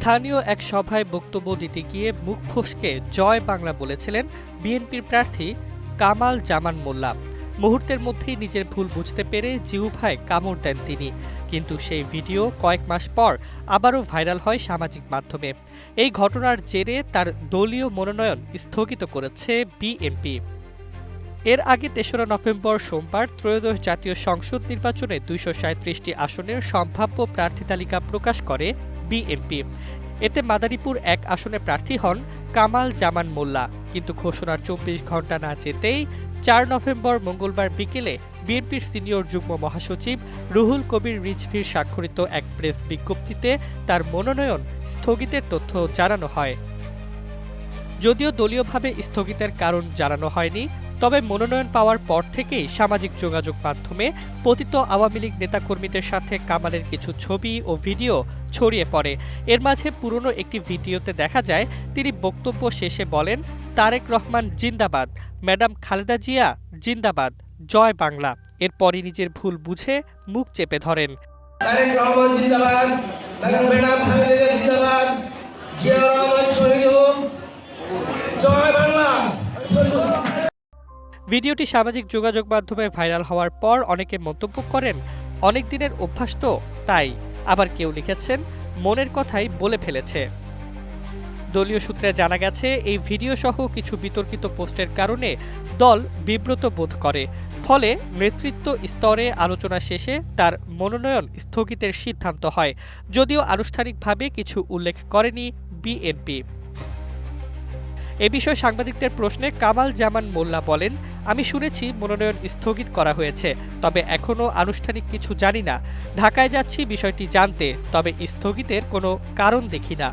স্থানীয় এক সভায় বক্তব্য দিতে গিয়ে মুখ ফসকে জয় বাংলা বলেছিলেন বিএনপির প্রার্থী কামাল জামান মোল্লা। মুহূর্তের মধ্যেই নিজের ভুল বুঝতে পেরে জিহ্বায় কামড় দেন তিনি। কিন্তু সেই ভিডিও কয়েক মাস পর আবারও ভাইরাল হয় সামাজিক মাধ্যমে। এই ঘটনার জেরে তার দলীয় মনোনয়ন স্থগিত করেছে বিএনপি। এর আগে ৩রা নভেম্বর সোমবার ত্রয়োদশ জাতীয় সংসদ নির্বাচনে ২৩৭টি আসনের সম্ভাব্য প্রার্থী তালিকা প্রকাশ করে বিএনপি। এতে মাদারীপুর ১ আসনে প্রার্থী হন কামাল জামান মোল্লা। কিন্তু ঘোষণার ২৪ ঘণ্টা না যেতেই ৪ নভেম্বর মঙ্গলবার বিকেলে বিএনপির সিনিয়র যুগ্ম মহাসচিব রুহুল কবির রিজভীর স্বাক্ষরিত এক প্রেস বিজ্ঞপ্তিতে তার মনোনয়ন স্থগিতের তথ্য জানানো হয়। যদিও দলীয়ভাবে স্থগিতের কারণ জানানো হয়নি, তবে মনোনয়ন পাওয়ার পর থেকেই সামাজিক যোগাযোগ মাধ্যমে পতিত আওয়ামী লীগ নেতাকর্মীদের সাথে কামালের কিছু ছবি ও ভিডিও ছড়িয়ে পড়ে। এর মাঝে পুরনো একটি ভিডিওতে দেখা যায় তিনি বক্তব্য শেষে বলেন, তারেক রহমান জিন্দাবাদ, ম্যাডাম খালেদা জিয়া জিন্দাবাদ, জয় বাংলা। এরপরই নিজের ভুল বুঝে মুখ চেপে ধরেন। তারেক রহমান জিন্দাবাদ, ম্যাডাম খালেদা জিন্দাবাদ, জিয়া রহমান শহীদ হোক, জয় বাংলা। ভিডিওটি সামাজিক যোগাযোগ মাধ্যমে ভাইরাল হওয়ার পর অনেকে মন্তব্য করেন, অনেক দিনের অভ্যাস তো তাই। আবার কেউ লিখেছেন, মনের কথাই বলে ফেলেছে। দলীয় সূত্রে জানা গেছে, এই ভিডিও সহ কিছু বিতর্কিত পোস্টের কারণে দল বিব্রত বোধ করে। ফলে নেতৃত্ব স্তরে আলোচনা শেষে তার মনোনয়ন স্থগিতের সিদ্ধান্ত হয়, যদিও আনুষ্ঠানিকভাবে কিছু উল্লেখ করেনি বিএনপি। এ বিষয়ে সাংবাদিকদের প্রশ্নে কামাল জামান মোল্লা বলেন, আমি শুনেছি মনোনয়ন স্থগিত করা হয়েছে, তবে এখনও আনুষ্ঠানিক কিছু জানি না। ঢাকায় যাচ্ছি বিষয়টি জানতে, তবে স্থগিতের কোনো কারণ দেখি না।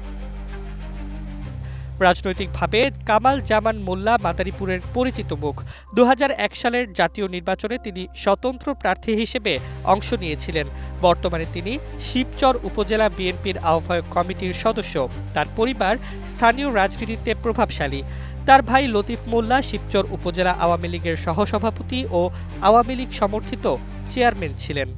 রাজনৈতিকভাবে কামাল জামান মোল্লা মাদারীপুরের পরিচিত মুখ। ২০০১ সালের জাতীয় নির্বাচনে তিনি স্বতন্ত্র প্রার্থী হিসেবে অংশ নিয়েছিলেন। বর্তমানে তিনি শিবচর উপজেলা বিএনপির আহ্বায়ক কমিটির সদস্য। তার পরিবার স্থানীয় রাজনীতিতে প্রভাবশালী। তার ভাই লতিফ মোল্লা শিবচর উপজেলা আওয়ামী লীগের সহসভাপতি ও আওয়ামী লীগ সমর্থিত চেয়ারম্যান ছিলেন।